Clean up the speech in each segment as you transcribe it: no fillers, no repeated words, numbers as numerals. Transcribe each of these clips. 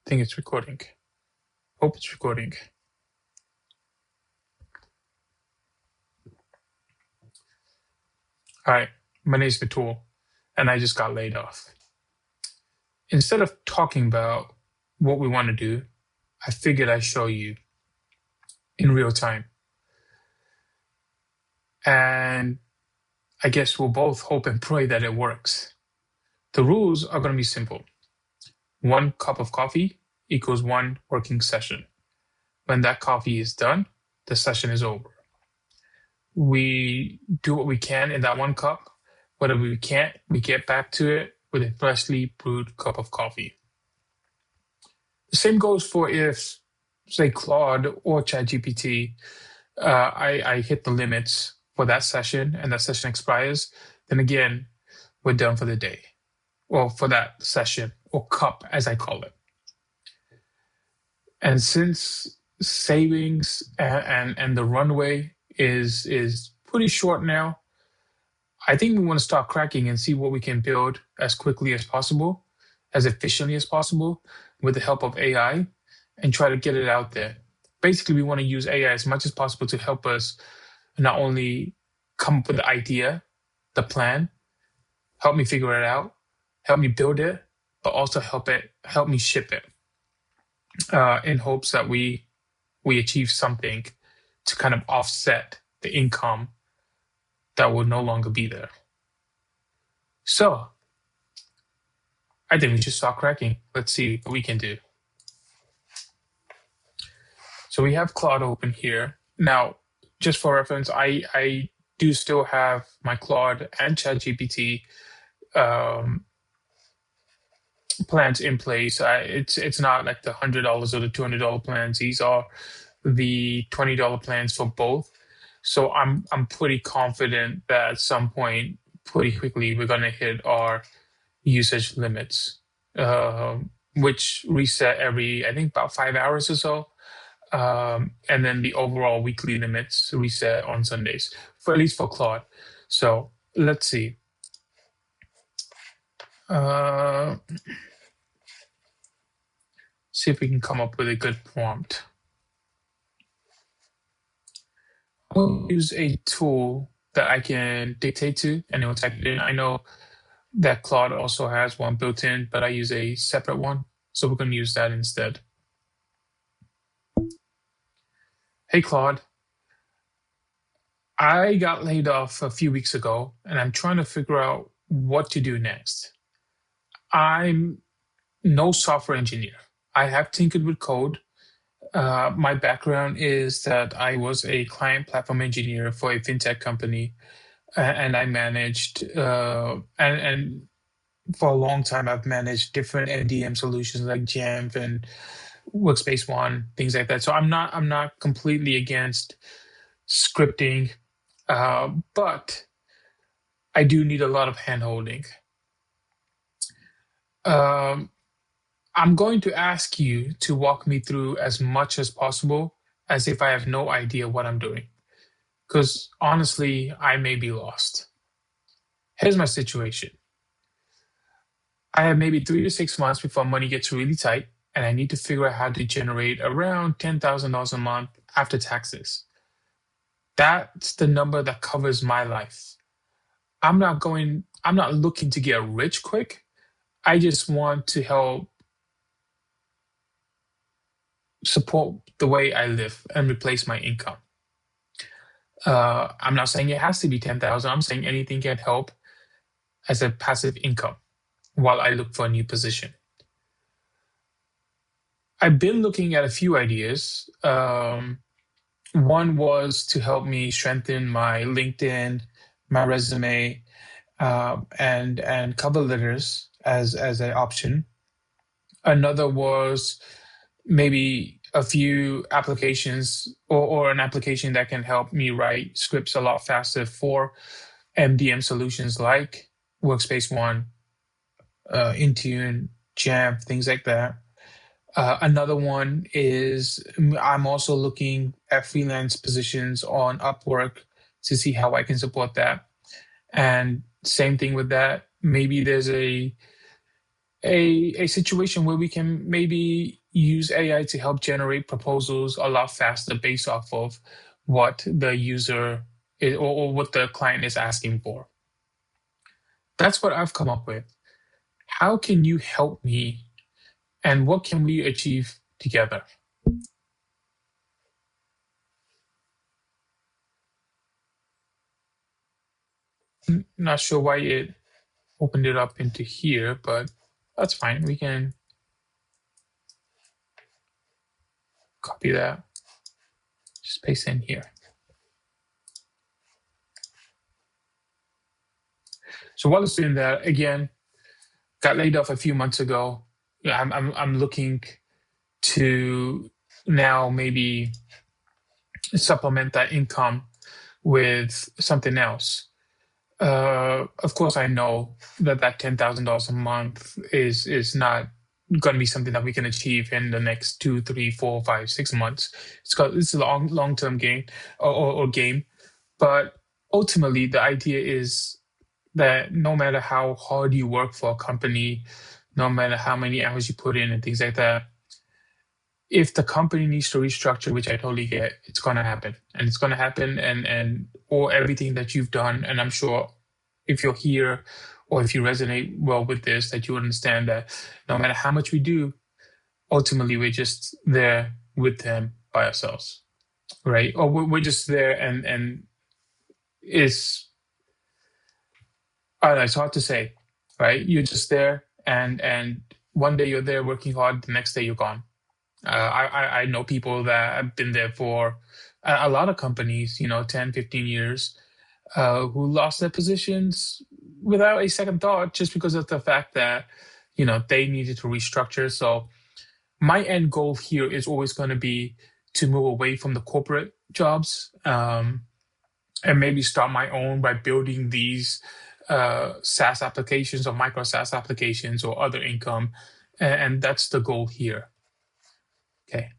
think it's recording. Hope it's recording. All right, my name is Vitul, and I just got laid off. Instead of talking about what we want to do, I figured I'd show you in real time. And I guess we'll both hope and pray that it works. The rules are going to be simple. 1 cup of coffee equals 1 working session. When that coffee is done, the session is over. We do what we can in that 1 cup. Whatever we can't, we get back to it with a freshly brewed cup of coffee. The same goes for if, say, Claude or ChatGPT, I hit the limits for that session and that session expires, then again, we're done for the day. Well, for that session, or cup as I call it. And since savings and the runway is pretty short now, I think we want to start cracking and see what we can build as quickly as possible, as efficiently as possible, with the help of AI, and try to get it out there. Basically, we want to use AI as much as possible to help us not only come up with the idea, the plan, help me figure it out, help me build it, but also help me ship it, in hopes that we achieve something to kind of offset the income that will no longer be there. So I think we should start cracking. Let's see what we can do. So we have Claude open here. Now, just for reference, I do still have my Claude and ChatGPT plans in place. It's not like the $100 or the $200 plans. These are the $20 plans for both. So I'm pretty confident that at some point, pretty quickly, we're gonna hit our usage limits, which reset every, I think, about 5 hours or so. And then the overall weekly limits reset on Sundays, for at least for Claude. So let's see. See if we can come up with a good prompt. I'll use a tool that I can dictate to and it will type it in. I know that Claude also has one built in, but I use a separate one. So we're going to use that instead. Hey, Claude. I got laid off a few weeks ago and I'm trying to figure out what to do next. I'm no software engineer. I have tinkered with code. My background is that I was a client platform engineer for a fintech company, and I managed and for a long time I've managed different MDM solutions like Jamf and Workspace ONE, things like that. So I'm not completely against scripting, but I do need a lot of handholding. I'm going to ask you to walk me through as much as possible as if I have no idea what I'm doing. Because honestly, I may be lost. Here's my situation. I have maybe 3 to 6 months before money gets really tight, and I need to figure out how to generate around $10,000 a month after taxes. That's the number that covers my life. I'm not looking to get rich quick. I just want to help support the way I live and replace my income. I'm not saying it has to be 10,000. I'm saying anything can help as a passive income while I look for a new position. I've been looking at a few ideas. One was to help me strengthen my LinkedIn, my resume, and cover letters as an option. Another was maybe a few applications or an application that can help me write scripts a lot faster for MDM solutions like Workspace ONE, Intune, Jamf, things like that. Another one is I'm also looking at freelance positions on Upwork to see how I can support that. And same thing with that. Maybe there's a a situation where we can maybe use AI to help generate proposals a lot faster based off of what the user is, or what the client is asking for. That's what I've come up with. How can you help me, and what can we achieve together? Not sure why it opened it up into here, but that's fine. We can copy that, just paste in here. So while it's doing that, again, got laid off a few months ago. Yeah, I'm looking to now maybe supplement that income with something else. Of course, I know that $10,000 a month is not going to be something that we can achieve in the next 2, 3, 4, 5, 6 months. It's a long term game, or game, but ultimately the idea is that no matter how hard you work for a company, no matter how many hours you put in and things like that, if the company needs to restructure, which I totally get, it's going to happen, and it's going to happen, and or everything that you've done, and I'm sure if you're here or if you resonate well with this, that you understand that no matter how much we do, ultimately we're just there with them by ourselves, right? Or we're just there, and it's I don't know, it's hard to say, right? You're just there, and one day you're there working hard, the next day you're gone. I know people that have been there for a lot of companies, 10, 15 years, who lost their positions without a second thought, just because of the fact that, they needed to restructure. So my end goal here is always going to be to move away from the corporate jobs, and maybe start my own by building these SaaS applications or micro SaaS applications or other income. And that's the goal here. Okay.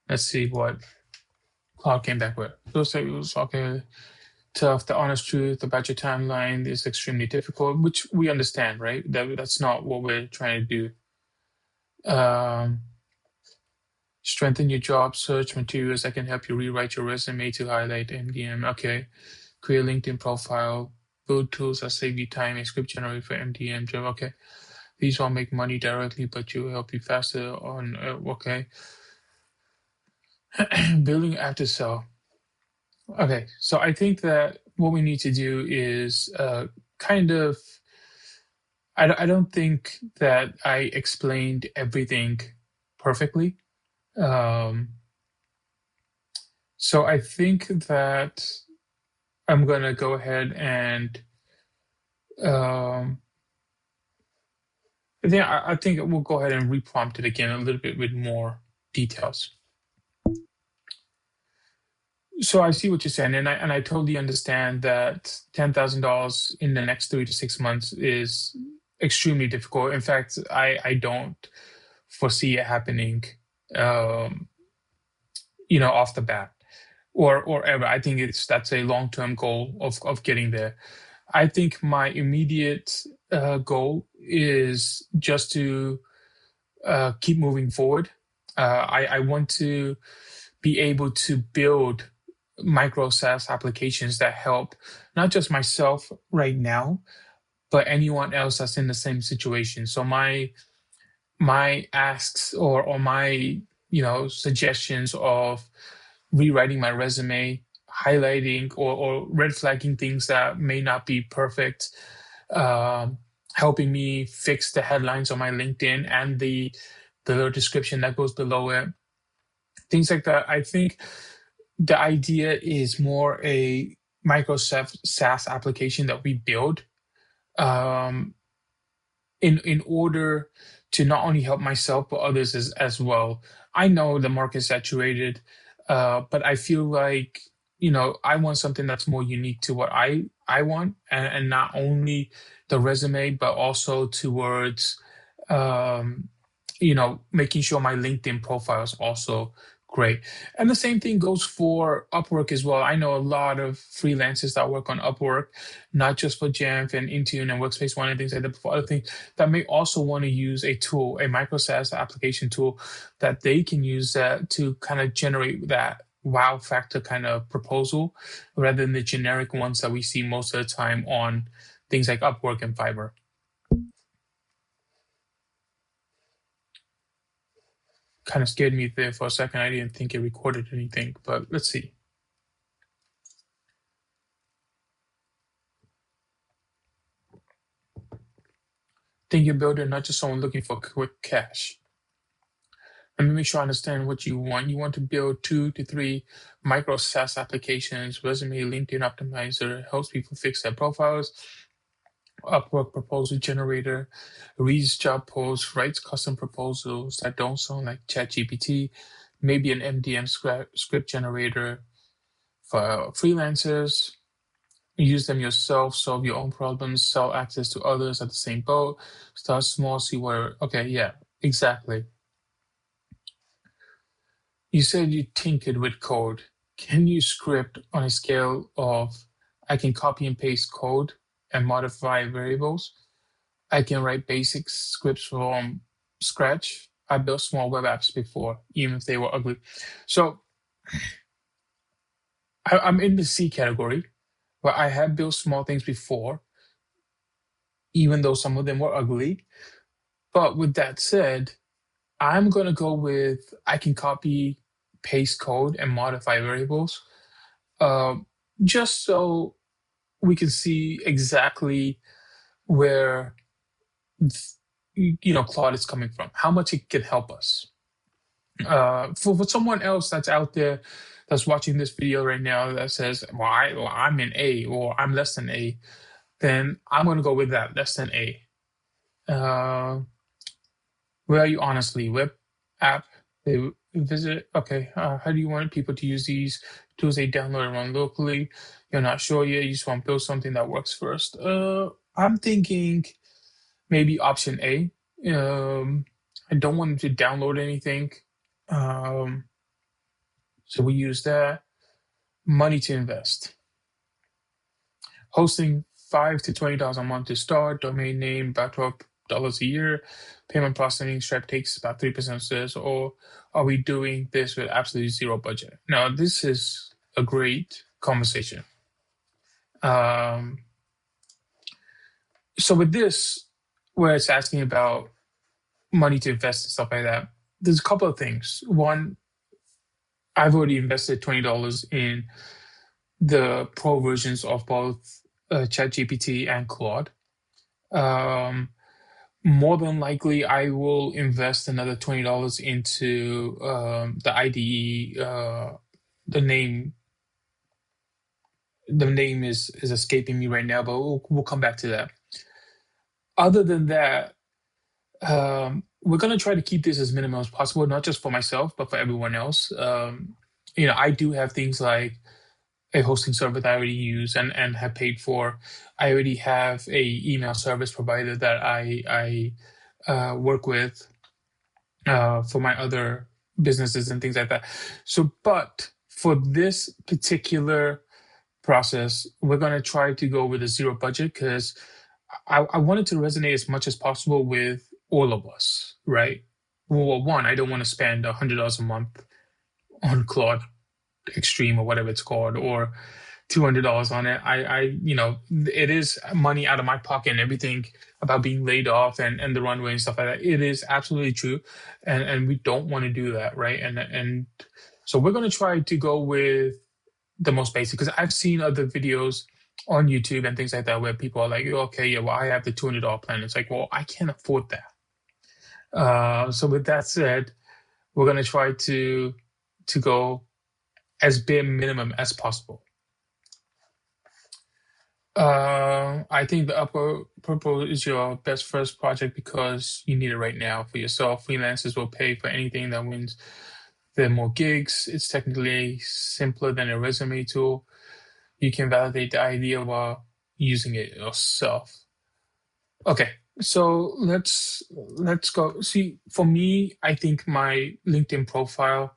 Let's see what Claude came back with. So say it was okay. Tough. The honest truth about your timeline is extremely difficult, which we understand, right? That's not what we're trying to do. Strengthen your job search materials that can help you rewrite your resume to highlight MDM. Okay. Create a LinkedIn profile. Build tools that save you time. A script generated for MDM job. Okay. These won't make money directly, but will help you faster on. Okay. Building after sell. Okay, so I think that what we need to do is kind of. I don't think that I explained everything perfectly. Um, so I think that I'm gonna go ahead and. Um, I think we'll go ahead and reprompt it again a little bit with more details. So I see what you're saying, and I totally understand that $10,000 in the next 3 to 6 months is extremely difficult. In fact, I don't foresee it happening, um, off the bat, or ever. I think that's a long term goal of getting there. I think my immediate goal is just to keep moving forward. I want to be able to build micro SaaS applications that help not just myself right now, but anyone else that's in the same situation. So my asks, or my suggestions of rewriting my resume, highlighting or red flagging things that may not be perfect, um, helping me fix the headlines on my LinkedIn and the little description that goes below it, things like that. I think the idea is more a micro SaaS application that we build, um, in order to not only help myself but others as well. I know the market's saturated, but I feel like I want something that's more unique to what I want, and not only the resume but also towards making sure my LinkedIn profile is also Great. And the same thing goes for Upwork as well. I know a lot of freelancers that work on Upwork, not just for Jamf and Intune and Workspace ONE and things like that, but for other things that may also want to use a tool, a Micro-SaaS application tool that they can use to kind of generate that wow factor kind of proposal rather than the generic ones that we see most of the time on things like Upwork and Fiverr. Kind of scared me there for a second. I didn't think it recorded anything, but let's see. Think you're building, not just someone looking for quick cash. Let me make sure I understand what you want. You want to build 2 to 3 micro SaaS applications, resume, LinkedIn optimizer, helps people fix their profiles, Upwork proposal generator, reads job posts, writes custom proposals that don't sound like ChatGPT, maybe an MDM script generator for freelancers. Use them yourself, solve your own problems, sell access to others at the same boat, start small, see where, okay, yeah, exactly. You said you tinkered with code. Can you script on a scale of I can copy and paste code and modify variables? I can write basic scripts from scratch. I built small web apps before, even if they were ugly. So I'm in the C category, where I have built small things before, even though some of them were ugly. But with that said, I'm going to go with I can copy, paste code, and modify variables, um, just so we can see exactly where Claude is coming from, how much it can help us. For someone else that's out there that's watching this video right now that says, well, I'm an A or I'm less than A, then I'm going to go with that, less than A. Where are you honestly? Web app, they visit. Okay. How do you want people to use these tools they download and run locally? You're not sure yet. You just want to build something that works first. I'm thinking maybe option A. I don't want them to download anything. Um, so we use that. Money to invest. Hosting $5 to $20 a month to start. Domain name about $12 a year. Payment processing Stripe takes about 3% of sales. Or are we doing this with absolutely zero budget? Now, this is a great conversation. So with this, where it's asking about money to invest and stuff like that, there's a couple of things. One, I've already invested $20 in the pro versions of both ChatGPT and Claude. More than likely, I will invest another $20 into the IDE. The name, is escaping me right now, but we'll come back to that. Other than that, we're gonna try to keep this as minimal as possible, not just for myself, but for everyone else. I do have things like a hosting server that I already use and have paid for. I already have a email service provider that I work with for my other businesses and things like that. So, but for this particular process, we're going to try to go with a zero budget because I want it to resonate as much as possible with all of us, right? Well, one, I don't want to spend $100 a month on Claude Extreme or whatever it's called, or $200 on it. It is money out of my pocket and everything about being laid off and the runway and stuff like that. It is absolutely true, and we don't want to do that, right? And so we're going to try to go with the most basic because I've seen other videos on YouTube and things like that where people are like, okay, yeah, well, I have the $200 plan. It's like, well, I can't afford that. So with that said, we're going to try to go as bare minimum as possible. I think the Upper Purple is your best first project because you need it right now for yourself. Freelancers will pay for anything that wins them more gigs. It's technically simpler than a resume tool. You can validate the idea while using it yourself. Okay, so let's go. See, for me, I think my LinkedIn profile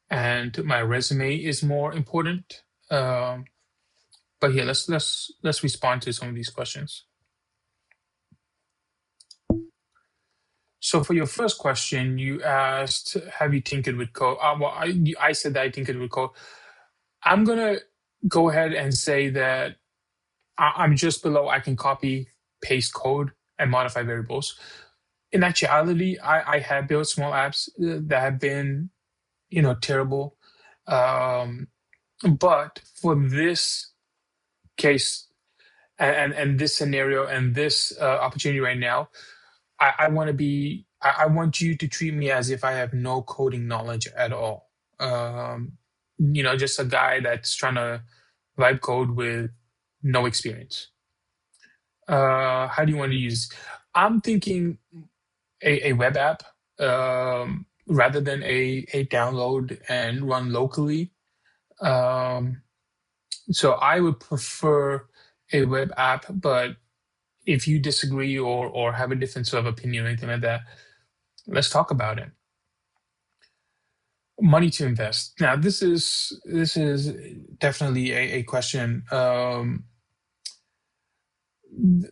and my resume is more important. Um, but yeah, let's respond to some of these questions. So for your first question, you asked, "Have you tinkered with code?" Well, I said that I tinkered with code. I'm gonna go ahead and say that I'm just below. I can copy, paste code, and modify variables. In actuality, I have built small apps that have been, terrible. Um, but for this case and this scenario and this opportunity right now, I want to be. I want you to treat me as if I have no coding knowledge at all. Um, just a guy that's trying to vibe code with no experience. How do you want to use? I'm thinking a web app rather than a download and run locally. Um, so I would prefer a web app, but if you disagree or have a different sort of opinion or anything like that, let's talk about it. Money to invest. Now, this is definitely a question.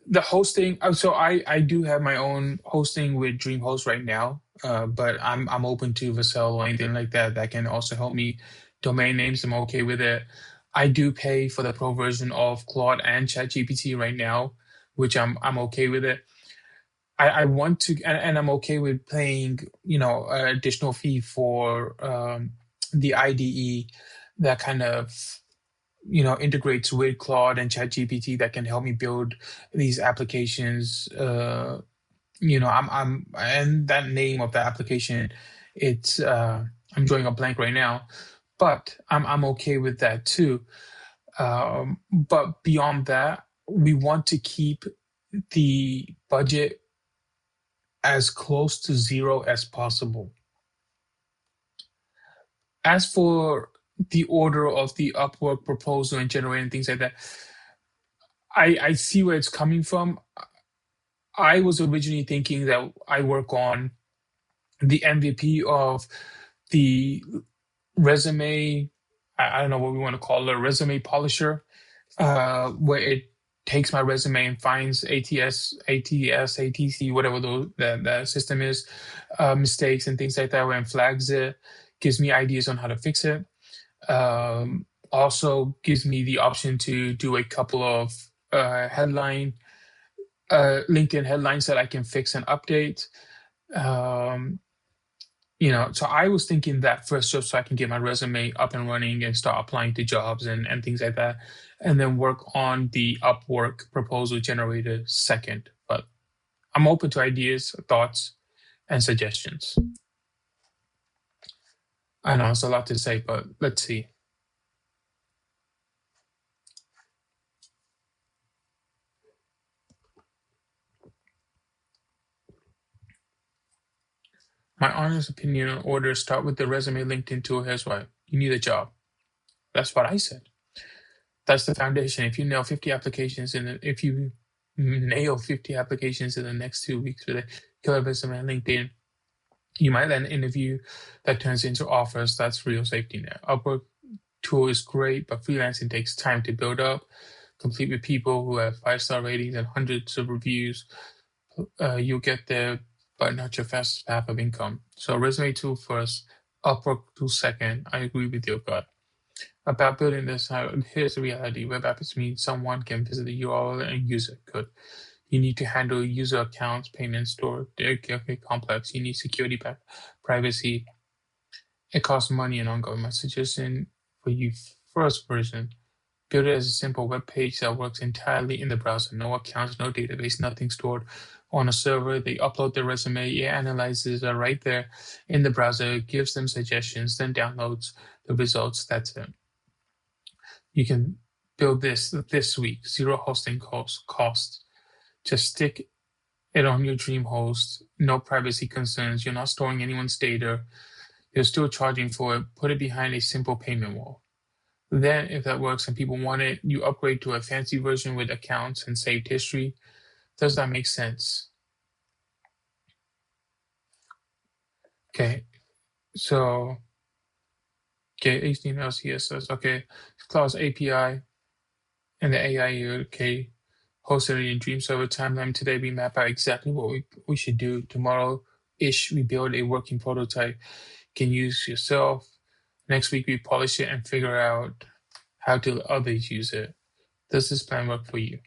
The hosting. So I do have my own hosting with DreamHost right now, but I'm open to Vercel or anything like that that can also help me. Domain names, I'm okay with it. I do pay for the pro version of Claude and ChatGPT right now, which I'm okay with it. I want to, and I'm okay with paying, an additional fee for the IDE that kind of integrates with Claude and ChatGPT that can help me build these applications. And that name of the application, it's I'm drawing a blank right now, but I'm okay with that too. But beyond that, we want to keep the budget as close to zero as possible. As for the order of the Upwork proposal and generating things like that, I see where it's coming from. I was originally thinking that I work on the MVP of the resume. I don't know what we want to call it, resume polisher, where it takes my resume and finds ATS, ATC, whatever the system is, mistakes and things like that, where it flags it, gives me ideas on how to fix it. Also gives me the option to do a couple of LinkedIn headlines that I can fix and update. Um, so I was thinking that first, just so I can get my resume up and running and start applying to jobs and things like that, and then work on the Upwork proposal generator second. But I'm open to ideas, thoughts, and suggestions. I know it's a lot to say, but let's see. My honest opinion on orders start with the resume LinkedIn tool. Here's why. You need a job. That's what I said. That's the foundation. If you nail 50 applications in the next 2 weeks with a killer resume on LinkedIn, you might land an interview that turns into offers. That's real safety net. Upwork tool is great, but freelancing takes time to build up, complete with people who have 5-star ratings and hundreds of reviews. You'll get there, but not your fastest path of income. So resume tool first, Upwork tool second. I agree with your gut. About building this, here's the reality. Web apps mean someone can visit the URL and use it. Good. You need to handle user accounts, payments, store. They're complex. You need security, privacy. It costs money and ongoing. My suggestion for you, first version, build it as a simple web page that works entirely in the browser. No accounts, no database, nothing stored on a server. They upload their resume. It analyzes it right there in the browser, gives them suggestions, then downloads the results. That's it. You can build this week, zero hosting cost. Just stick it on your dream host, no privacy concerns. You're not storing anyone's data. You're still charging for it. Put it behind a simple payment wall. Then, if that works and people want it, you upgrade to a fancy version with accounts and saved history. Does that make sense? Okay, so Okay, HTML, CSS. Okay, Claude's API and the AI. Okay, hosted in Dream Server timeline. Today we map out exactly what we should do. Tomorrow-ish, we build a working prototype. Can use yourself. Next week we polish it and figure out how to others use it. Does this plan work for you?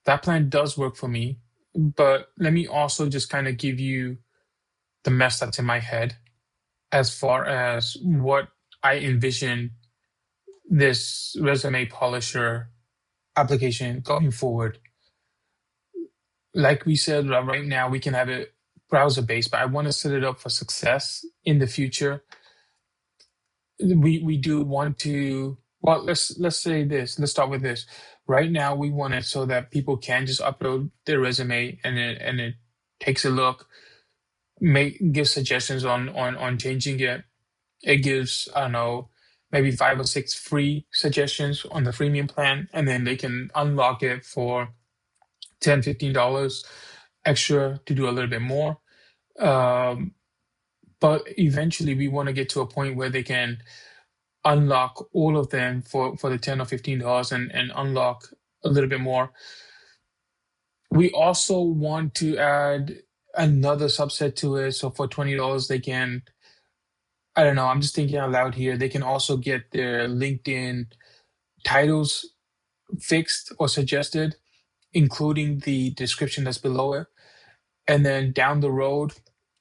That plan does work for me, but let me also just kind of give you the mess that's in my head as far as what I envision this resume polisher application going forward. Like we said, right now we can have it browser based, but I want to set it up for success in the future. We do want to, well, let's say this. Let's start with this. Right now we want it so that people can just upload their resume and it takes a look, give suggestions on changing it. It gives, I don't know, maybe 5 or 6 free suggestions on the freemium plan, and then they can unlock it for $10, $15 extra to do a little bit more. But eventually we want to get to a point where they can unlock all of them for the $10 or $15 and unlock a little bit more. We also want to add another subset to it. So for $20, they can, I don't know, I'm just thinking out loud here. They can also get their LinkedIn titles fixed or suggested, including the description that's below it. And then down the road,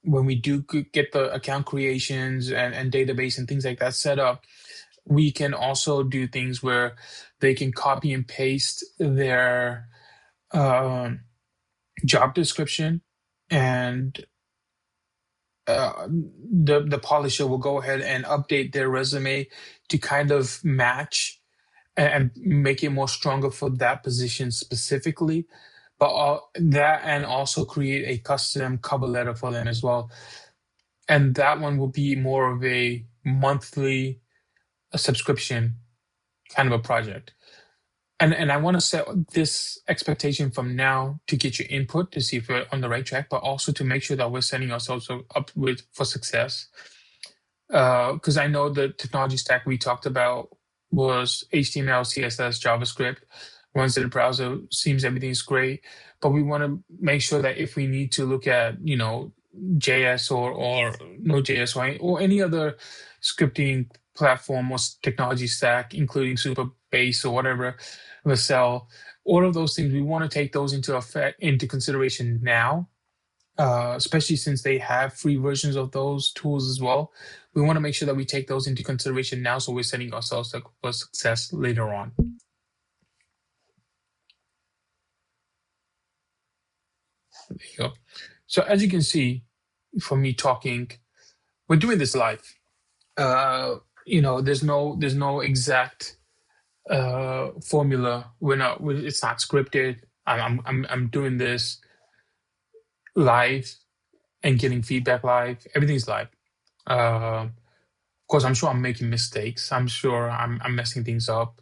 when we do get the account creations and database and things like that set up, we can also do things where they can copy and paste their job description, and the polisher will go ahead and update their resume to kind of match and make it more stronger for that position specifically. But that, and also create a custom cover letter for them as well. And that one will be more of a monthly subscription kind of a project. And I want to set this expectation from now to get your input to see if we're on the right track, but also to make sure that we're setting ourselves up for success. Because I know the technology stack we talked about was HTML, CSS, JavaScript, runs in the browser, seems everything's great, but we want to make sure that if we need to look at, JS or Node.js or any other scripting platform or technology stack, including Supabase or whatever, Vercel, all of those things, we want to take those into consideration now, especially since they have free versions of those tools as well. We want to make sure that we take those into consideration now, so we're setting ourselves up for success later on. There you go. So as you can see from me talking, we're doing this live. There's no exact formula. It's not scripted. I'm doing this live and getting feedback live. Everything's live. Of course, I'm sure I'm making mistakes. I'm sure I'm messing things up.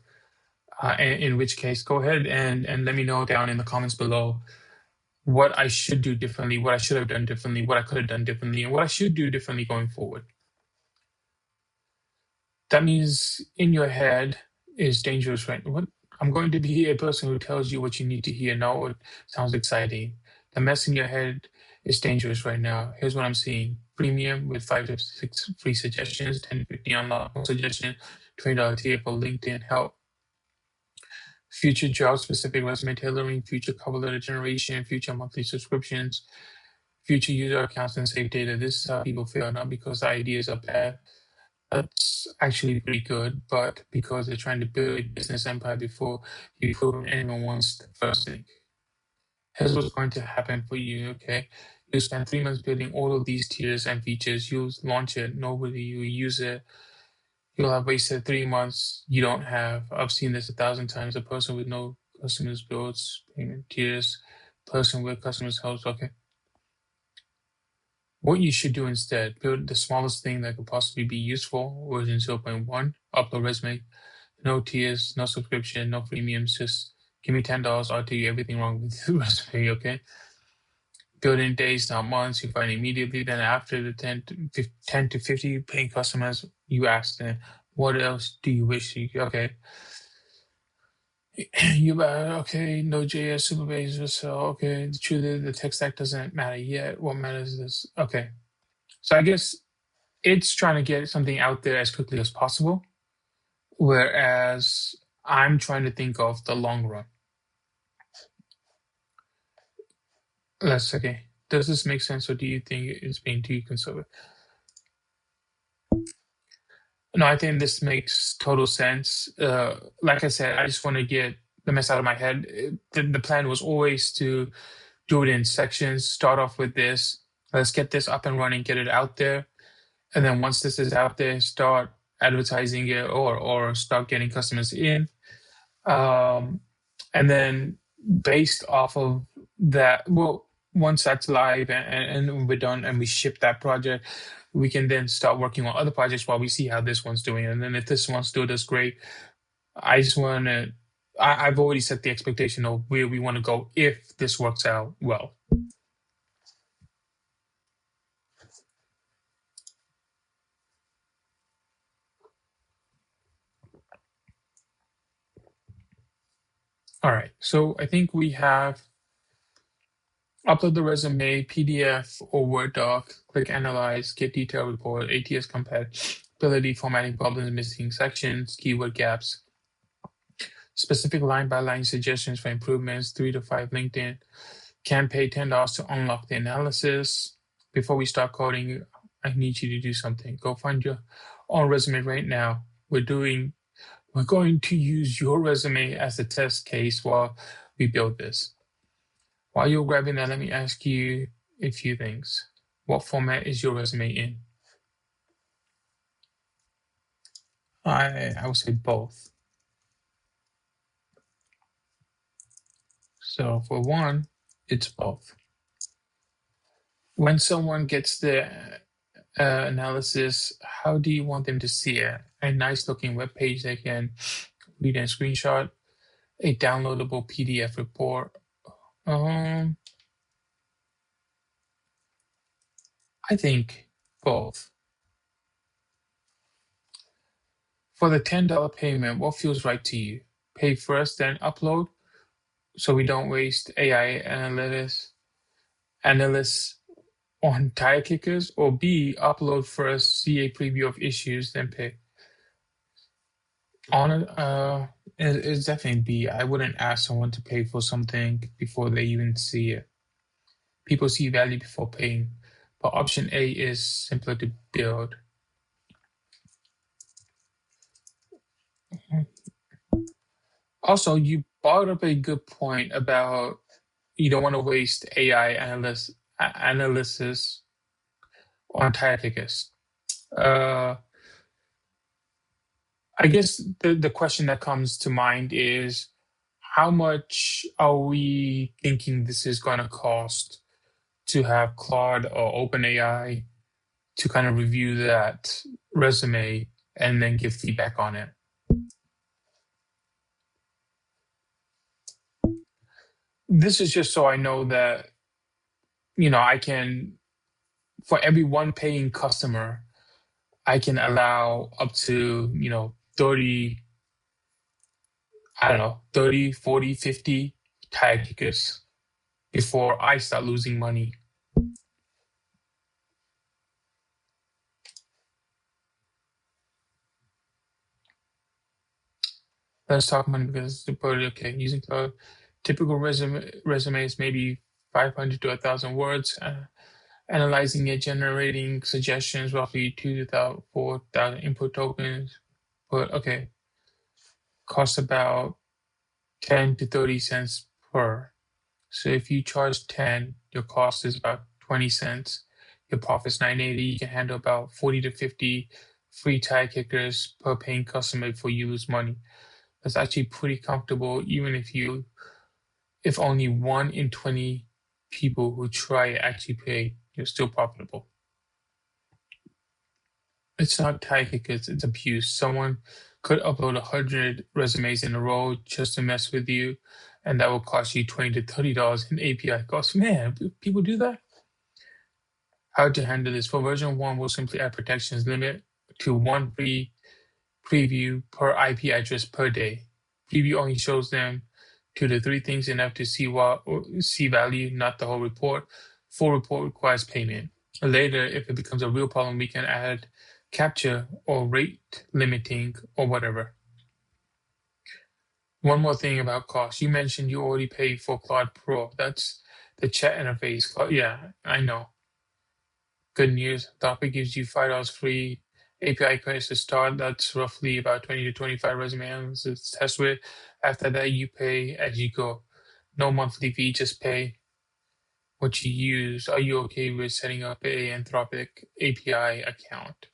In which case, go ahead and let me know down in the comments below what I should do differently, what I should have done differently, what I could have done differently, and what I should do differently going forward. That means in your head is dangerous, right? What? I'm going to be a person who tells you what you need to hear. No, it sounds exciting. The mess in your head is dangerous right now. Here's what I'm seeing. Premium with 5 to 6 free suggestions, 10 to 15 unlock suggestions, $20 tier for LinkedIn help. Future job-specific resume tailoring, future cover letter generation, future monthly subscriptions, future user accounts and save data. This is how people feel, not because the ideas are bad. That's actually pretty good, but because they're trying to build a business empire before you prove anyone wants the first thing. Here's what's going to happen for you, okay? You spend 3 months building all of these tiers and features. You'll launch it, nobody will use it. You'll have wasted 3 months. You don't have. I've seen this 1,000 times. A person with no customers builds payment tiers. Person with customers helps. Okay. What you should do instead, build the smallest thing that could possibly be useful, version 0.1, upload resume, no tiers, no subscription, no premiums, just give me $10, I'll tell you everything wrong with the resume, okay? build in days, not months. You find immediately. Then after the 10 to 50 paying customers, you ask them, what else do you wish you, okay. You okay, Node.js, Superbase, so okay, the truth is the tech stack doesn't matter yet. What matters is, okay. So I guess it's trying to get something out there as quickly as possible, whereas I'm trying to think of the long run. Let's okay. Does this make sense, or do you think it's being too conservative? No, I think this makes total sense. Like I said, I just want to get the mess out of my head. The plan was always to do it in sections. Start off with this. Let's get this up and running, get it out there, and then once this is out there, start advertising it or start getting customers in. Um, and then based off of that, well, once that's live and we're done and we ship that project, we can then start working on other projects while we see how this one's doing. And then if this one still does great, I just want to, I've already set the expectation of where we want to go if this works out well. All right. So I think we have upload the resume, PDF or Word doc, click analyze, get detailed report, ATS compatibility, formatting problems, missing sections, keyword gaps, specific line by line suggestions for improvements, 3 to 5 LinkedIn. Can pay $10 to unlock the analysis. Before we start coding, I need you to do something. Go find your own resume right now. We're going to use your resume as a test case while we build this. While you're grabbing that, let me ask you a few things. What format is your resume in? I would say both. So for one, it's both. When someone gets the analysis, how do you want them to see it? A nice looking web page they can read and screenshot, a downloadable PDF report. I think both. For the $10 payment, what feels right to you? Pay first, then upload, so we don't waste AI analysts on tire kickers, or B, upload first, see a preview of issues, then pay. It's definitely B. I wouldn't ask someone to pay for something before they even see it. People see value before paying, but option A is simpler to build. Also, you brought up a good point about you don't want to waste AI analysis on tire kickers. Uh, I guess the question that comes to mind is how much are we thinking this is going to cost to have Claude or OpenAI to kind of review that resume and then give feedback on it? This is just so I know that, I can, for every one paying customer, I can allow up to, 30, I don't know, 30, 40, 50 tag tickets before I start losing money. Let's talk money because okay, using Claude, typical resumes maybe 500 to 1,000 words. Analyzing it, generating suggestions, roughly 4,000 input tokens. But okay, costs about 10 to 30 cents per. So if you charge 10, your cost is about 20 cents. Your profit's 980. You can handle about 40 to 50 free tire kickers per paying customer before you lose money. That's actually pretty comfortable, even if only 1 in 20 people who try it actually pay, you're still profitable. It's not tire kickers, it's abuse. Someone could upload 100 resumes in a row just to mess with you, and that will cost you $20 to $30 in API costs. Man, people do that. How to handle this? For version 1, we'll simply add protections limit to one free preview per IP address per day. Preview only shows them 2 to 3 things, enough to see value, not the whole report. Full report requires payment. Later, if it becomes a real problem, we can add capture or rate limiting or whatever. One more thing about cost. You mentioned you already paid for Claude Pro. That's the chat interface. Yeah, I know. Good news. Topic gives you $5 free API credits to start. That's roughly about 20 to 25 resumes to test with. After that, you pay as you go. No monthly fee, just pay what you use. Are you okay with setting up a Anthropic API account?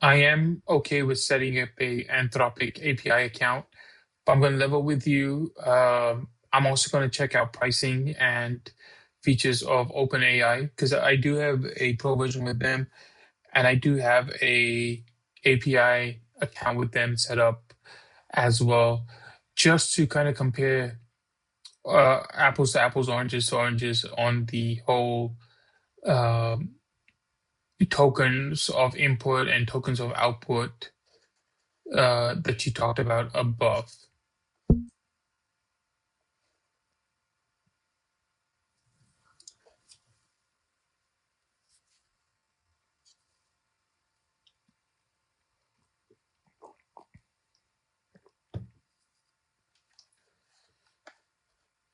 I am okay with setting up a Anthropic API account, but I'm going to level with you. I'm also going to check out pricing and features of OpenAI because I do have a pro version with them, and I do have a API account with them set up as well, just to kind of compare apples to apples, oranges to oranges on the whole um, tokens of input and tokens of output that you talked about above.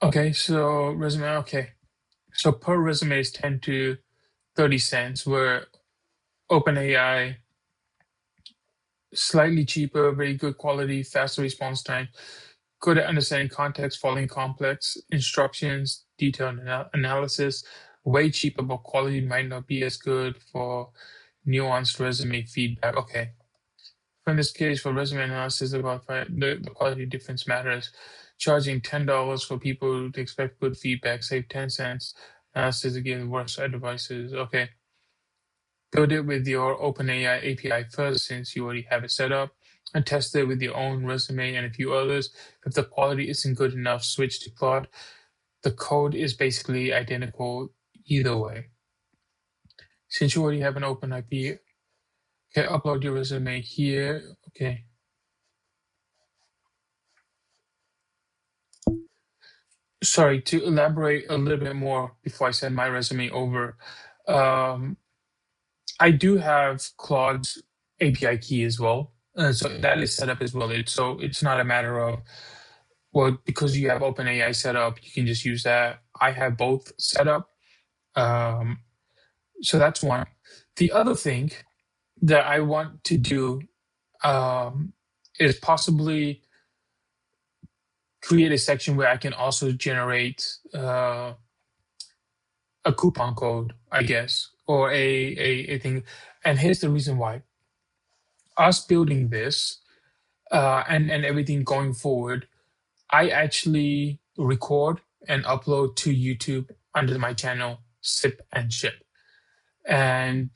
Okay, so resume. Okay, so per resume is 10 to 30 cents, where OpenAI slightly cheaper, very good quality, faster response time, good at understanding context, following complex instructions, detailed analysis, way cheaper, but quality might not be as good for nuanced resume feedback. Okay. In this case, for resume analysis, the quality difference matters. Charging $10 for people to expect good feedback, save 10 cents. Analysis again, worse devices. Okay. Build it with your OpenAI API first, since you already have it set up, and test it with your own resume and a few others. If the quality isn't good enough, switch to Claude. The code is basically identical either way. Since you already have an open IP, okay, upload your resume here. Okay. Sorry, to elaborate a little bit more before I send my resume over. Um, I do have Claude's API key as well. So that is set up as well. It's not a matter of, well, because you have OpenAI set up, you can just use that. I have both set up. Um, so that's one. The other thing that I want to do um, is possibly create a section where I can also generate a coupon code, I guess, or a thing. And here's the reason why. Us building this and everything going forward, I actually record and upload to YouTube under my channel, Sip and Ship. And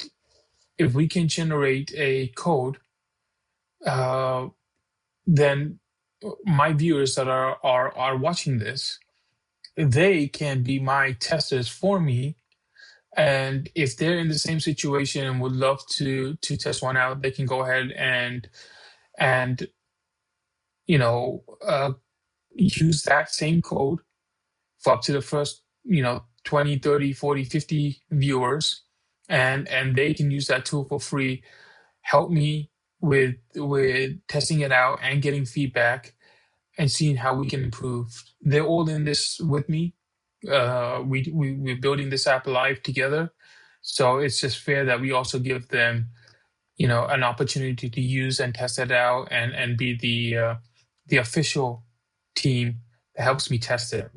if we can generate a code, uh, then my viewers that are watching this, they can be my testers for me. And if they're in the same situation and would love to test one out, they can go ahead and you know use that same code for up to the first 20, 30, 40, 50 viewers, and they can use that tool for free. Help me with testing it out and getting feedback and seeing how we can improve. They're all in this with me. We're building this app live together, so it's just fair that we also give them an opportunity to use and test it out and be the official team that helps me test it.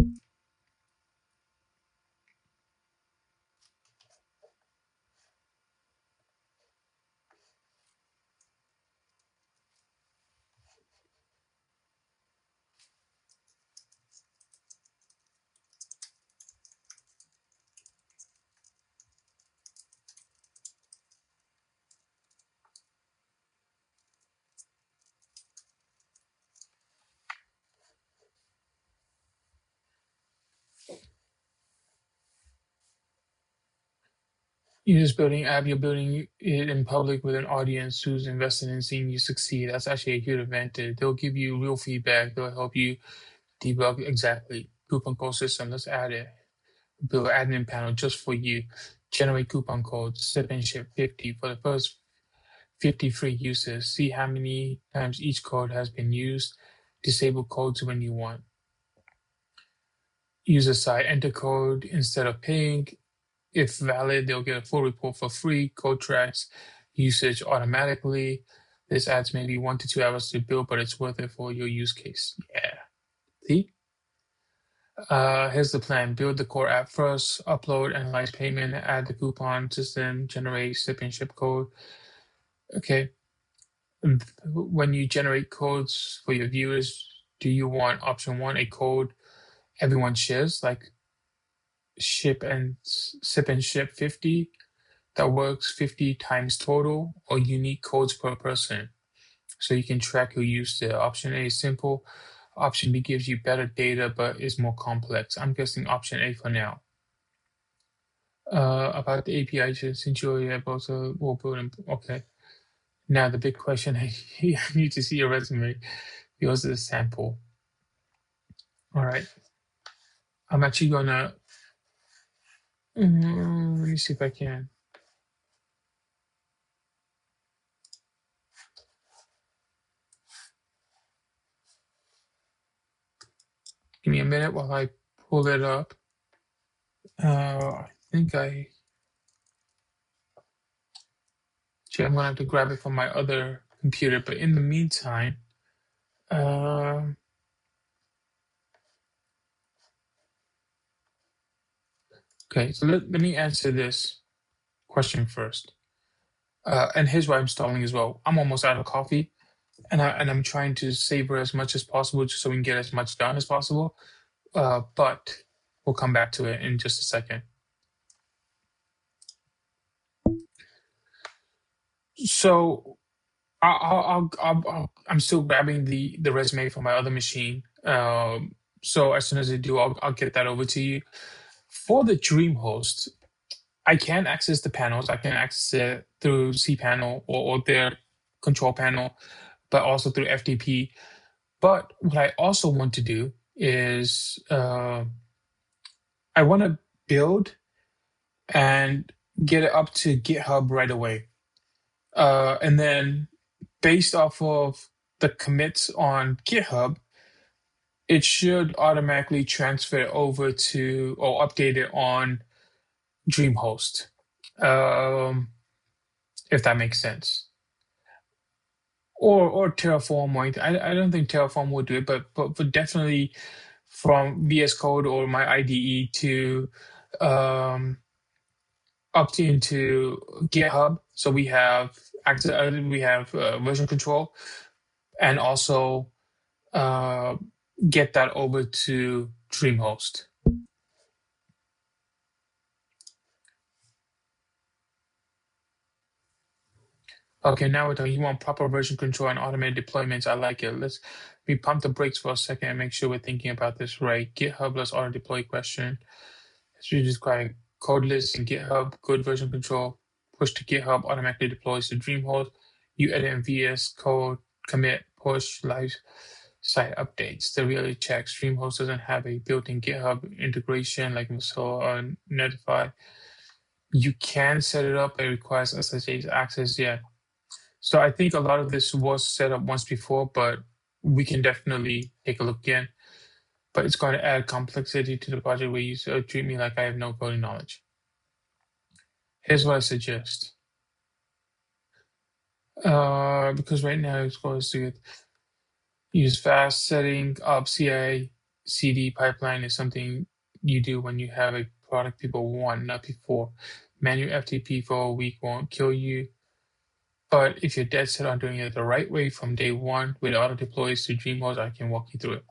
You're just building an app, you're building it in public with an audience who's invested in seeing you succeed. That's actually a huge advantage. They'll give you real feedback. They'll help you debug exactly. Coupon code system, let's add it. Build an admin panel just for you. Generate coupon codes, sip and ship 50 for the first 50 free uses. See how many times each code has been used. Disable codes when you want. User side, enter code instead of paying. If valid, they'll get a full report for free. Code tracks usage automatically. This adds maybe 1 to 2 hours to build, but it's worth it for your use case. Yeah. See? Here's the plan. Build the core app first, upload, analyze payment, add the coupon system, generate sip and ship code. Okay. When you generate codes for your viewers, do you want option one, a code everyone shares, like ship and sip and ship 50 that works 50 times total, or unique codes per person? So you can track who used it. Option A is simple. Option B gives you better data, but is more complex. I'm guessing option A for now. About the API, since you have also will build. Okay. Now the big question, I need to see your resume. Yours is a sample. All right. I'm actually gonna. Let me see if I can. Give me a minute while I pull it up. I think I. Actually, I'm gonna have to grab it from my other computer. But in the meantime, um, okay. So let me answer this question first. And here's why I'm stalling as well. I'm almost out of coffee, and I'm trying to savor as much as possible, just so we can get as much done as possible. But we'll come back to it in just a second. So I'm still grabbing the resume from my other machine. So as soon as I do, I'll get that over to you. For the DreamHost, I can access the panels. I can access it through cPanel or their control panel, but also through FTP. But what I also want to do is I want to build and get it up to GitHub right away. And then based off of the commits on GitHub, it should automatically transfer over to or update it on DreamHost, if that makes sense. Or Terraform. I don't think Terraform would do it, but definitely from VS Code or my IDE to um, up into GitHub. So we have access, we have version control, and also uh, get that over to DreamHost. Okay, now we're talking. You want proper version control and automated deployments. I like it. Let's we pump the brakes for a second and make sure we're thinking about this right. GitHub, let's auto deploy question. It's really describing code list in GitHub, good version control, push to GitHub, automatically deploys to DreamHost. You edit in VS Code, commit, push, live site updates. The reality checks. DreamHost doesn't have a built-in GitHub integration like Mozilla or Notify. You can set it up, but it requires SSH access. Yeah. So I think a lot of this was set up once before, but we can definitely take a look again. But it's going to add complexity to the project where you treat me like I have no coding knowledge. Here's what I suggest. Because right now it's going to use fast setting up CI CD pipeline is something you do when you have a product people want, not before. Manual FTP for a week won't kill you. But if you're dead set on doing it the right way from day one with auto deploys to DreamHost, I can walk you through it.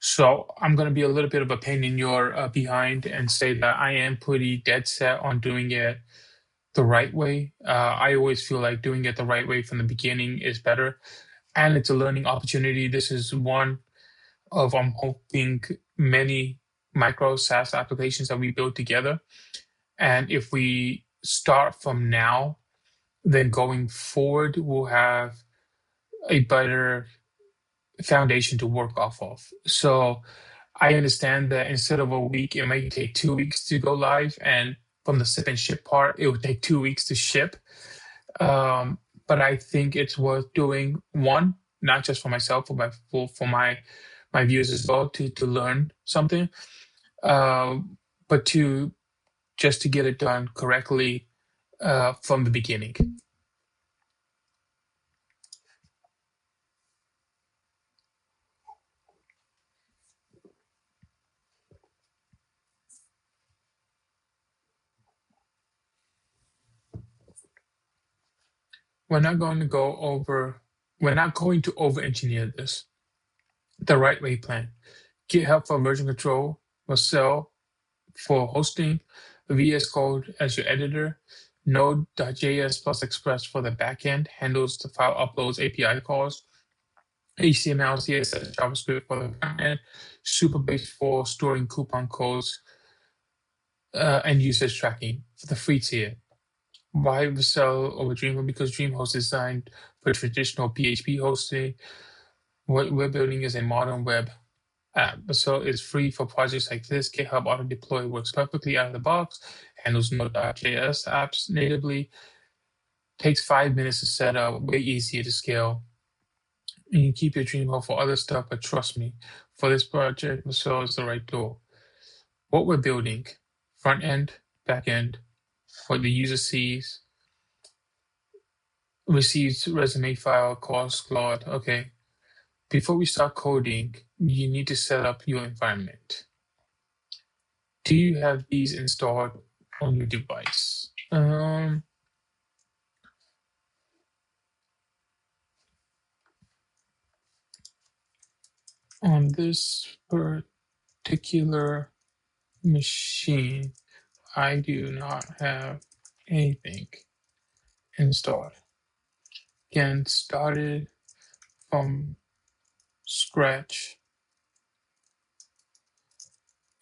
So I'm going to be a little bit of a pain in your behind and say that I am pretty dead set on doing it the right way. I always feel like doing it the right way from the beginning is better. And it's a learning opportunity. This is one of, I'm hoping, many micro-SaaS applications that we build together. And if we start from now, then going forward, we'll have a better foundation to work off of. So I understand that instead of a week, it might take 2 weeks to go live. And from the sip and ship part, it would take 2 weeks to ship. Um, but I think it's worth doing, one, not just for myself, for my viewers as well, to learn something. But two, just to get it done correctly from the beginning. We're not going to go over. We're not going to over engineer this. The right way plan. GitHub for version control, Vercel for hosting, VS Code as your editor, Node.js plus Express for the backend, handles the file uploads, API calls, HTML, CSS, JavaScript for the front end, Superbase for storing coupon codes, and usage tracking for the free tier. Why Vercel over Dreamhost? Because Dreamhost is designed for traditional PHP hosting. What we're building is a modern web app. So it's free for projects like this. GitHub Auto Deploy works perfectly out of the box, handles Node.js apps natively, takes 5 minutes to set up, way easier to scale. And you keep your Dreamhost for other stuff, but trust me, for this project, so is the right tool. What we're building, front end, back end, what the user sees, receives resume file, calls Claude. Okay. Before we start coding, you need to set up your environment. Do you have these installed on your device? On this particular machine, I do not have anything installed. Again, started from scratch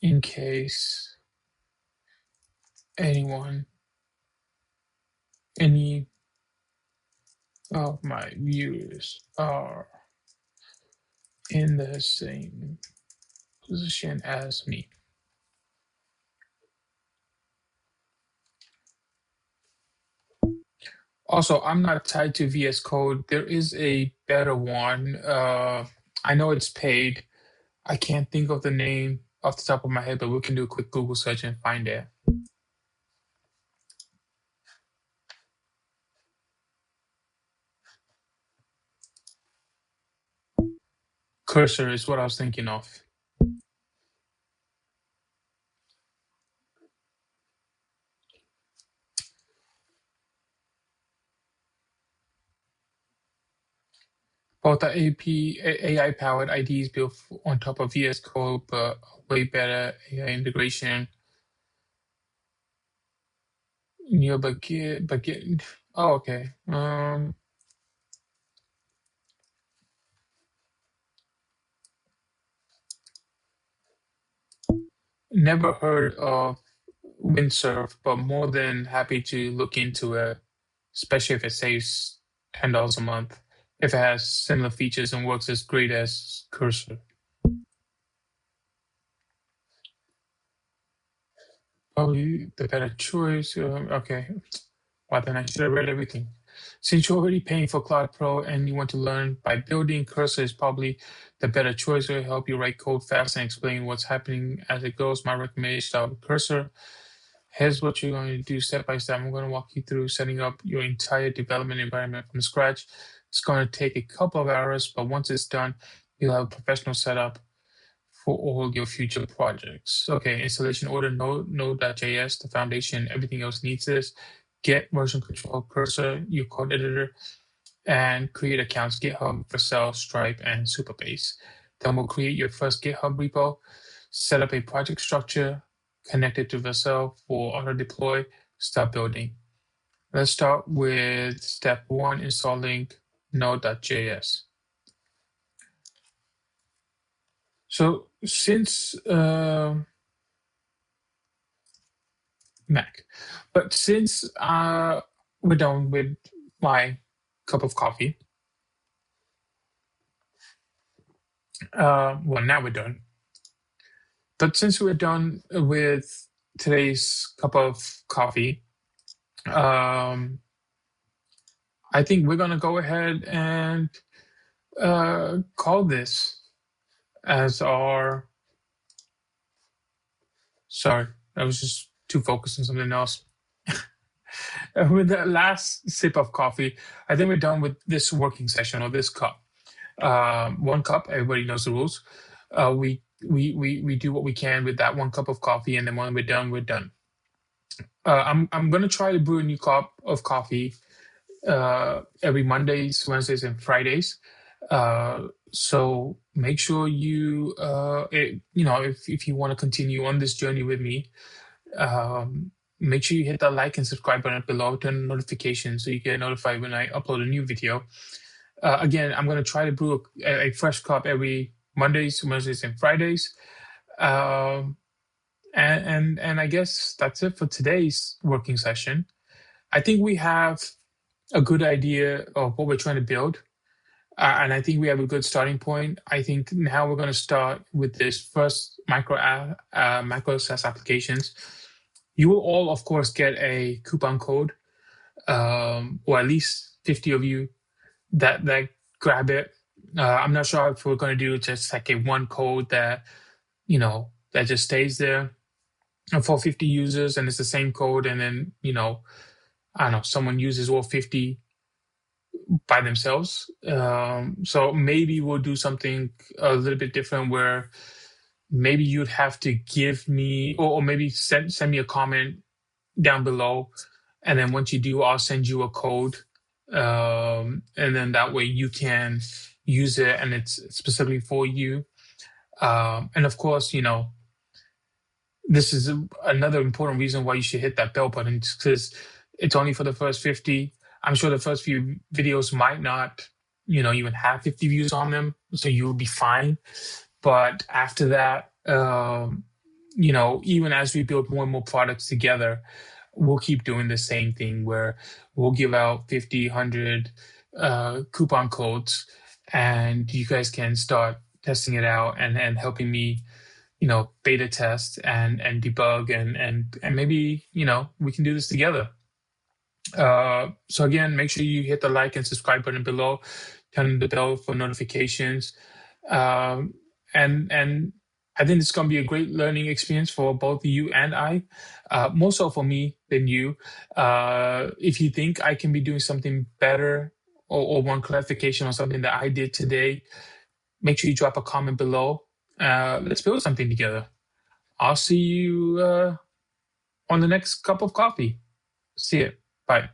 in case any of my viewers are in the same position as me. Also, I'm not tied to VS Code. There is a better one. I know it's paid. I can't think of the name off the top of my head, but we can do a quick Google search and find it. Cursor is what I was thinking of. Both the AI-powered IDs built on top of VS Code, but way better AI integration. Yeah, oh, okay. Never heard of Windsurf, but more than happy to look into it, especially if it saves $10 a month. If it has similar features and works as great as Cursor. Probably the better choice. Okay. Well, then I should have read everything. Since you're already paying for Claude Pro and you want to learn by building, Cursor is probably the better choice. It will help you write code fast and explain what's happening as it goes. My recommendation is start with Cursor. Here's what you're going to do step by step. I'm going to walk you through setting up your entire development environment from scratch. It's going to take a couple of hours, but once it's done, you'll have a professional setup for all your future projects. Okay, installation order, Node.js, the foundation, everything else needs this. Get version control, Cursor, your code editor, and create accounts, GitHub, Vercel, Stripe, and Superbase. Then we'll create your first GitHub repo, set up a project structure, connect it to Vercel for auto deploy, start building. Let's start with step one, installing Node.js. So since Mac. But since we're done with my cup of coffee, well, now we're done. But since we're done with today's cup of coffee, um, I think we're gonna go ahead and call this as our. Sorry, I was just too focused on something else. With the last sip of coffee, I think we're done with this working session or this cup. One cup, everybody knows the rules. We do what we can with that one cup of coffee, and then when we're done, we're done. I'm gonna try to brew a new cup of coffee every Mondays, Wednesdays, and Fridays. So make sure if you want to continue on this journey with me, make sure you hit that like and subscribe button below, turn notifications so you get notified when I upload a new video. Again, I'm going to try to brew a fresh cup every Mondays, Wednesdays, and Fridays. Um, and I guess that's it for today's working session. I think we have a good idea of what we're trying to build. And I think we have a good starting point. I think now we're going to start with this first Micro-SaaS applications. You will all, of course, get a coupon code, or at least 50 of you that grab it. I'm not sure if we're going to do just like a one code that just stays there for 50 users, and it's the same code, and then I don't know, someone uses all 50 by themselves. So maybe we'll do something a little bit different where maybe you'd have to give me, or maybe send me a comment down below, and then once you do, I'll send you a code, and then that way you can use it, and it's specifically for you. And of course, this is another important reason why you should hit that bell button, because it's only for the first 50. I'm sure the first few videos might not, even have 50 views on them, so you'll be fine. But after that, even as we build more and more products together, we'll keep doing the same thing where we'll give out 50, 100 coupon codes, and you guys can start testing it out and helping me, beta test and debug and maybe, we can do this together. So again, make sure you hit the like and subscribe button below, turn the bell for notifications. And I think it's going to be a great learning experience for both you and I, more so for me than you. If you think I can be doing something better, or one clarification on something that I did today, make sure you drop a comment below. Let's build something together. I'll see you on the next cup of coffee. See you. Bye.